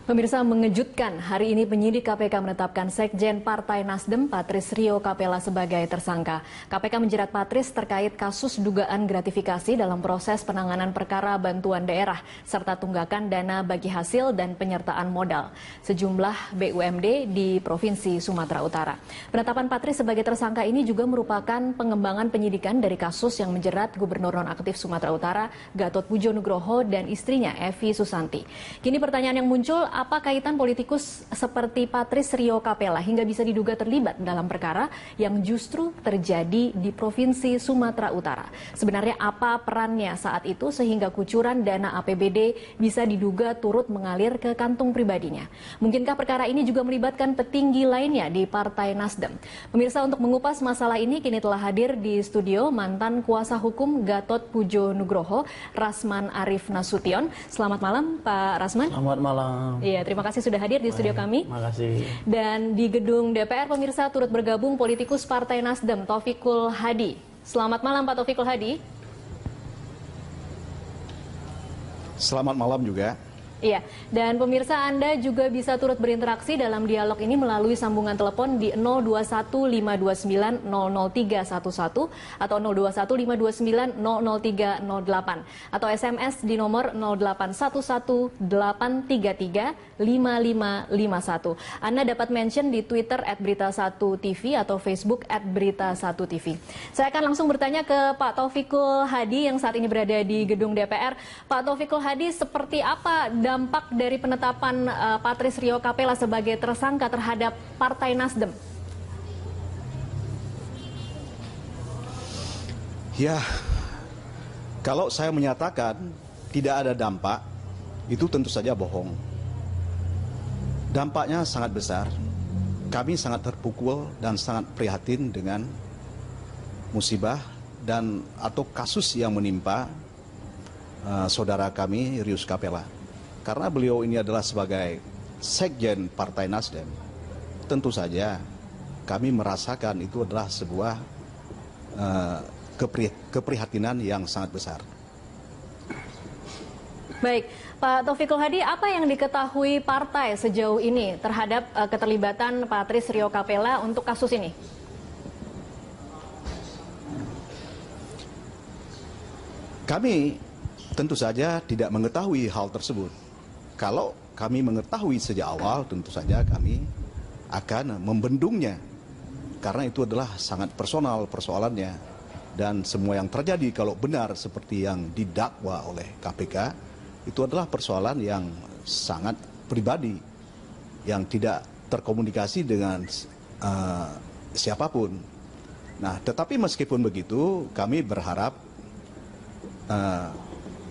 Pemirsa, mengejutkan, hari ini penyidik KPK menetapkan Sekjen Partai Nasdem Patris Rio Capella sebagai tersangka. KPK menjerat Patris terkait kasus dugaan gratifikasi dalam proses penanganan perkara bantuan daerah serta tunggakan dana bagi hasil dan penyertaan modal sejumlah BUMD di Provinsi Sumatera Utara. Penetapan Patris sebagai tersangka ini juga merupakan pengembangan penyidikan dari kasus yang menjerat Gubernur nonaktif Sumatera Utara Gatot Pujo Nugroho dan istrinya Evi Susanti. Kini pertanyaan yang muncul, apa kaitan politikus seperti Patris Rio Capella hingga bisa diduga terlibat dalam perkara yang justru terjadi di Provinsi Sumatera Utara? Sebenarnya apa perannya saat itu sehingga kucuran dana APBD bisa diduga turut mengalir ke kantung pribadinya? Mungkinkah perkara ini juga melibatkan petinggi lainnya di Partai Nasdem? Pemirsa, untuk mengupas masalah ini kini telah hadir di studio mantan kuasa hukum Gatot Pujo Nugroho, Rasman Arif Nasution. Selamat malam, Pak Rasman. Selamat malam. Iya, terima kasih sudah hadir di studio kami. Terima kasih. Dan di gedung DPR, pemirsa, turut bergabung politikus Partai Nasdem, Taufikul Hadi. Selamat malam, Pak Taufikul Hadi. Selamat malam juga. Iya, dan pemirsa, Anda juga bisa turut berinteraksi dalam dialog ini melalui sambungan telepon di 021529000311 atau 021529000308 atau SMS di nomor 0811833551. Anda dapat mention di Twitter @berita1tv atau Facebook @berita1tv. Saya akan langsung bertanya ke Pak Taufikul Hadi yang saat ini berada di gedung DPR. Pak Taufikul Hadi, seperti apa dampak dari penetapan Patris Rio Capella sebagai tersangka terhadap Partai Nasdem? Ya, kalau saya menyatakan tidak ada dampak, itu tentu saja bohong. Dampaknya sangat besar. Kami sangat terpukul dan sangat prihatin dengan musibah dan atau kasus yang menimpa saudara kami Rius Capella. Karena beliau ini adalah sebagai Sekjen Partai Nasdem, tentu saja kami merasakan itu adalah sebuah keprihatinan yang sangat besar. Baik, Pak Taufikul Hadi, apa yang diketahui partai sejauh ini terhadap keterlibatan Patris Rio Capella untuk kasus ini? Kami tentu saja tidak mengetahui hal tersebut. Kalau kami mengetahui sejak awal, tentu saja kami akan membendungnya. Karena itu adalah sangat personal persoalannya. Dan semua yang terjadi kalau benar seperti yang didakwa oleh KPK, itu adalah persoalan yang sangat pribadi. Yang tidak terkomunikasi dengan siapapun. Nah, tetapi meskipun begitu, kami berharap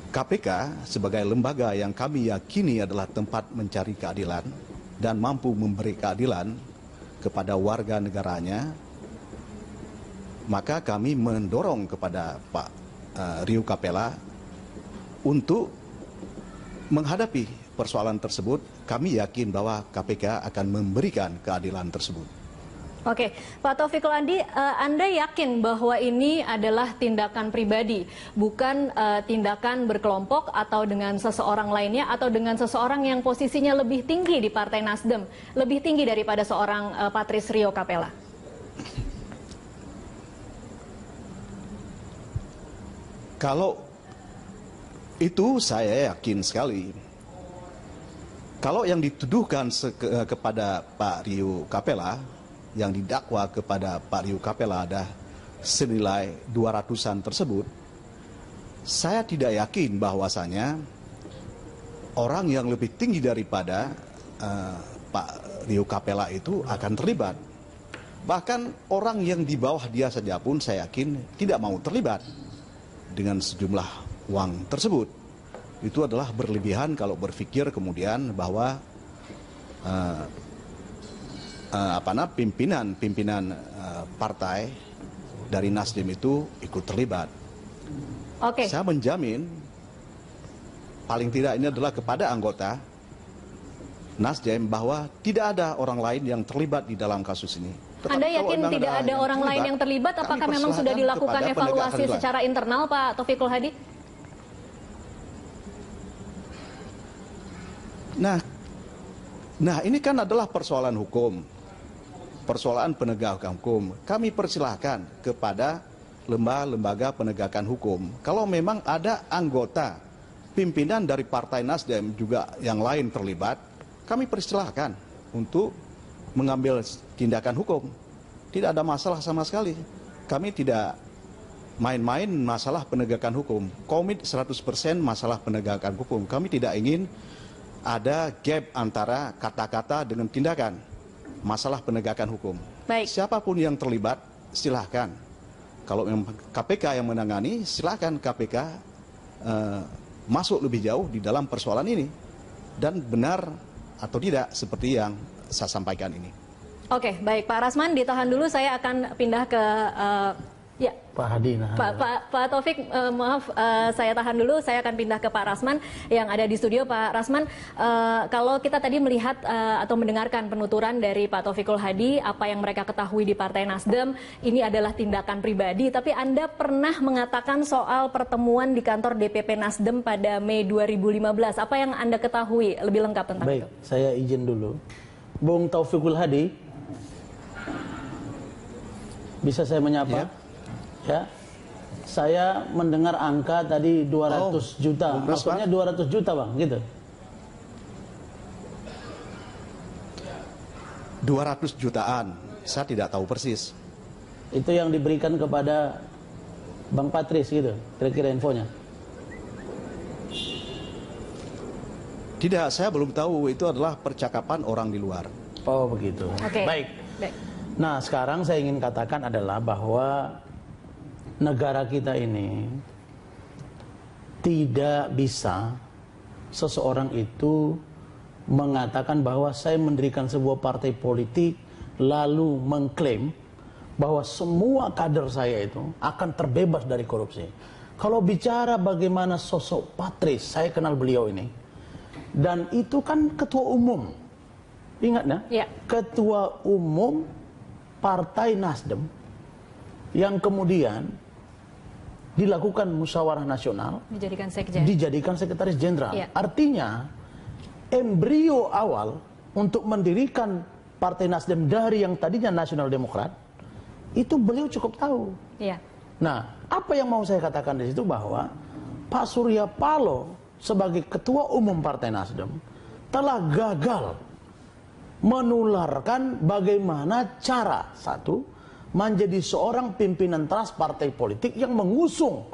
KPK sebagai lembaga yang kami yakini adalah tempat mencari keadilan dan mampu memberi keadilan kepada warga negaranya, maka kami mendorong kepada Pak Rio Capella untuk menghadapi persoalan tersebut. Kami yakin bahwa KPK akan memberikan keadilan tersebut. Oke, Pak Taufikul Hadi, Anda yakin bahwa ini adalah tindakan pribadi, bukan tindakan berkelompok atau dengan seseorang lainnya atau dengan seseorang yang posisinya lebih tinggi di Partai Nasdem, lebih tinggi daripada seorang Patris Rio Capella? Kalau itu saya yakin sekali. Kalau yang dituduhkan kepada Pak Rio Capella, yang didakwa kepada Pak Rio Capella ada senilai 200-an tersebut, saya tidak yakin bahwasanya orang yang lebih tinggi daripada Pak Rio Capella itu akan terlibat. Bahkan orang yang di bawah dia saja pun saya yakin tidak mau terlibat dengan sejumlah uang tersebut. Itu adalah berlebihan kalau berpikir kemudian bahwa pimpinan partai dari Nasdem itu ikut terlibat. Oke. Saya menjamin paling tidak ini adalah kepada anggota Nasdem bahwa tidak ada orang lain yang terlibat di dalam kasus ini. Anda yakin tidak ada orang lain yang terlibat? Apakah memang sudah dilakukan evaluasi secara internal, Pak Taufikul Hadi? Nah, Nah, ini kan adalah persoalan hukum, persoalan penegakan hukum. Kami persilahkan kepada lembaga penegakan hukum. Kalau memang ada anggota pimpinan dari Partai Nasdem juga yang lain terlibat, kami persilahkan untuk mengambil tindakan hukum. Tidak ada masalah sama sekali. Kami tidak main-main masalah penegakan hukum. Komit 100% masalah penegakan hukum. Kami tidak ingin ada gap antara kata-kata dengan tindakan. Masalah penegakan hukum. Baik. Siapapun yang terlibat, silahkan. Kalau memang KPK yang menangani, silahkan KPK masuk lebih jauh di dalam persoalan ini. Dan benar atau tidak seperti yang saya sampaikan ini. Oke, baik Pak Rasman, ditahan dulu. Saya akan pindah ke ya. Pak Hadi. Pak Taufik, maaf, saya tahan dulu. Saya akan pindah ke Pak Rasman yang ada di studio. Pak Rasman, kalau kita tadi melihat atau mendengarkan penuturan dari Pak Taufikul Hadi, apa yang mereka ketahui di Partai Nasdem, ini adalah tindakan pribadi. Tapi Anda pernah mengatakan soal pertemuan di kantor DPP Nasdem pada Mei 2015. Apa yang Anda ketahui lebih lengkap tentang itu? Baik, saya izin dulu. Bung Taufikul Hadi, bisa saya menyapa? Ya, saya mendengar angka tadi 200 juta, maksudnya 200 juta bang, gitu. 200 jutaan, saya tidak tahu persis. Itu yang diberikan kepada Bang Patris gitu, kira-kira infonya. Tidak, saya belum tahu, itu adalah percakapan orang di luar. Oh begitu. Oke. Baik. Nah sekarang saya ingin katakan adalah bahwa negara kita ini tidak bisa seseorang itu mengatakan bahwa saya mendirikan sebuah partai politik lalu mengklaim bahwa semua kader saya itu akan terbebas dari korupsi. Kalau bicara bagaimana sosok Patris, saya kenal beliau ini, dan itu kan ketua umum, ingat ya? Ketua umum Partai Nasdem yang kemudian dilakukan musyawarah nasional, dijadikan sekretaris jenderal. Artinya embrio awal untuk mendirikan Partai Nasdem dari yang tadinya Nasional Demokrat itu beliau cukup tahu. Nah, apa yang mau saya katakan di situ bahwa Pak Surya Paloh sebagai ketua umum Partai Nasdem telah gagal menularkan bagaimana cara menjadi seorang pimpinan teras partai politik yang mengusung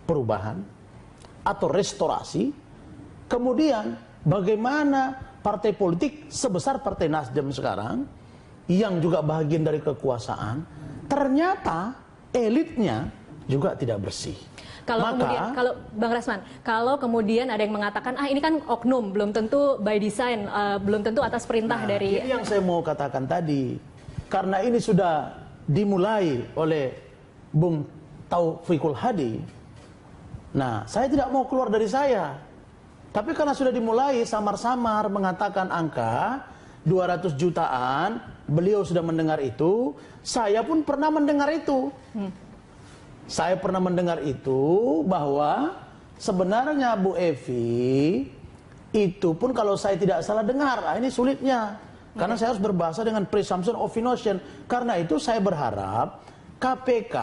perubahan atau restorasi. Kemudian bagaimana partai politik sebesar Partai Nasdem sekarang yang juga bagian dari kekuasaan ternyata elitnya juga tidak bersih. Kalau Bang Rasman, kalau kemudian ada yang mengatakan ini kan oknum, belum tentu by design, belum tentu atas perintah dari. Ini yang saya mau katakan tadi, karena ini sudah dimulai oleh Bung Taufikul Hadi. Nah, saya tidak mau keluar dari saya, tapi karena sudah dimulai samar-samar mengatakan angka 200 jutaan, beliau sudah mendengar itu, saya pun pernah mendengar itu. Saya pernah mendengar itu bahwa sebenarnya Bu Evi itu pun kalau saya tidak salah dengar, ini sulitnya. Karena saya harus berbahasa dengan presumption of innocence. Karena itu saya berharap KPK,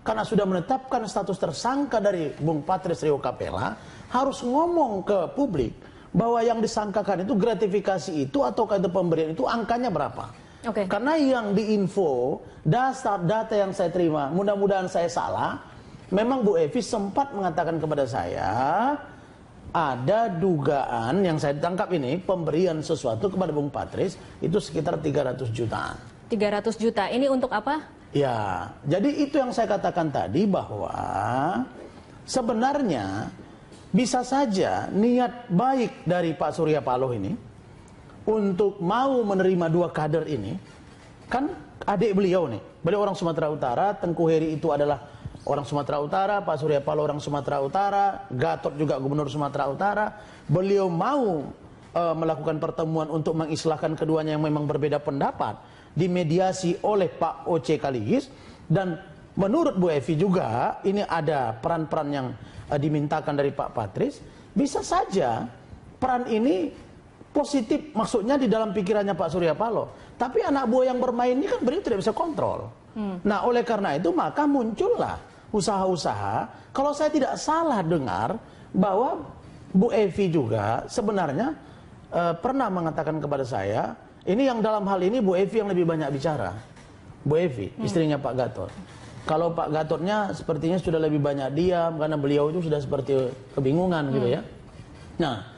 karena sudah menetapkan status tersangka dari Bung Patris Rio Capella, harus ngomong ke publik bahwa yang disangkakan itu gratifikasi itu atau itu pemberian itu angkanya berapa. Karena yang diinfo, data yang saya terima, mudah-mudahan saya salah, memang Bu Evi sempat mengatakan kepada saya, ada dugaan yang saya tangkap ini, pemberian sesuatu kepada Bung Patris, itu sekitar 300 jutaan. 300 juta, ini untuk apa? Ya, jadi itu yang saya katakan tadi bahwa sebenarnya bisa saja niat baik dari Pak Surya Paloh ini, untuk mau menerima dua kader ini, kan adik beliau nih, beliau orang Sumatera Utara, Tengku Heri itu adalah orang Sumatera Utara, Pak Surya Paloh orang Sumatera Utara, Gatot juga gubernur Sumatera Utara, beliau mau melakukan pertemuan untuk mengislahkan keduanya yang memang berbeda pendapat, dimediasi oleh Pak Oce Kaligis, dan menurut Bu Evi juga ini ada peran-peran yang dimintakan dari Pak Patris, bisa saja peran ini positif maksudnya di dalam pikirannya Pak Surya Paloh. Tapi anak buah yang bermain ini kan beliau tidak bisa kontrol. Nah, oleh karena itu maka muncullah usaha-usaha. Kalau saya tidak salah dengar bahwa Bu Evi juga sebenarnya pernah mengatakan kepada saya, ini yang dalam hal ini Bu Evi yang lebih banyak bicara. Bu Evi, istrinya Pak Gatot. Kalau Pak Gatotnya sepertinya sudah lebih banyak diam karena beliau itu sudah seperti kebingungan gitu ya. Nah,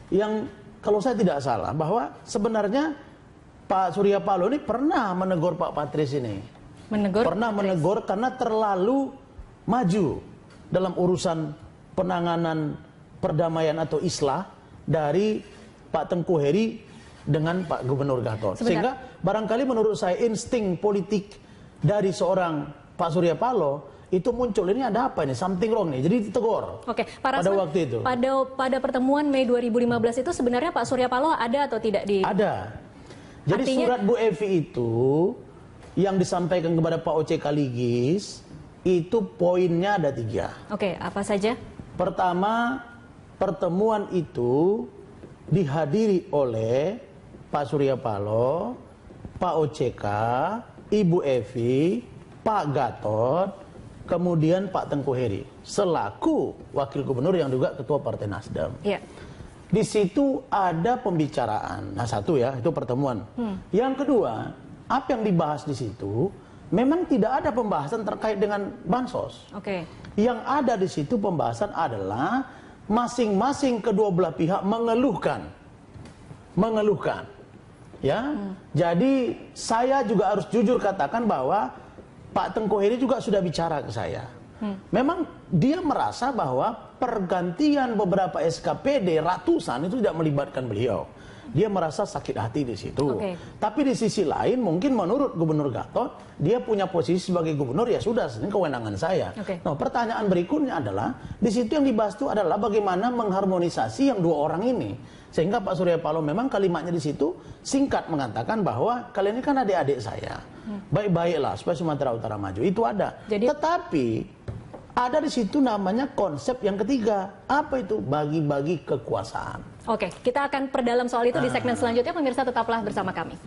yang kalau saya tidak salah bahwa sebenarnya Pak Surya Paloh ini pernah menegur Pak Patris ini. Pernah menegur karena terlalu maju dalam urusan penanganan perdamaian atau islah dari Pak Tengku Heri dengan Pak Gubernur Gatot. Sehingga barangkali menurut saya insting politik dari seorang Pak Surya Paloh itu muncul, ini ada apa ini, something wrong nih, jadi ditegur. Oke, Pak Rasman, pada waktu itu. Pada pertemuan Mei 2015 itu sebenarnya Pak Surya Paloh ada atau tidak di? Ada. Jadi surat Bu Evi itu yang disampaikan kepada Pak Oce Kaligis itu poinnya ada 3. Oke, apa saja? Pertama, pertemuan itu dihadiri oleh Pak Surya Paloh, Pak OCK, Ibu Evi, Pak Gatot, kemudian Pak Tengku Heri selaku wakil gubernur yang juga ketua Partai Nasdem. Iya. Di situ ada pembicaraan. Nah, satu ya, itu pertemuan. Yang kedua, apa yang dibahas di situ memang tidak ada pembahasan terkait dengan bansos. Oke. Yang ada di situ pembahasan adalah masing-masing kedua belah pihak mengeluhkan. Ya. Jadi saya juga harus jujur katakan bahwa Pak Tengku Heri juga sudah bicara ke saya. Memang dia merasa bahwa pergantian beberapa SKPD ratusan itu tidak melibatkan beliau. Dia merasa sakit hati di situ. Tapi di sisi lain mungkin menurut Gubernur Gatot, dia punya posisi sebagai gubernur, ya sudah, ini kewenangan saya. Nah, pertanyaan berikutnya adalah, di situ yang dibahas itu adalah bagaimana mengharmonisasi yang 2 orang ini. Sehingga Pak Surya Paloh memang kalimatnya di situ singkat mengatakan bahwa kalian ini kan adik-adik saya. Baik-baiklah supaya Sumatera Utara maju. Itu ada. Tetapi ada di situ namanya konsep yang ketiga. Apa itu? Bagi-bagi kekuasaan. Oke, kita akan perdalam soal itu di segmen selanjutnya. Pemirsa tetaplah bersama kami.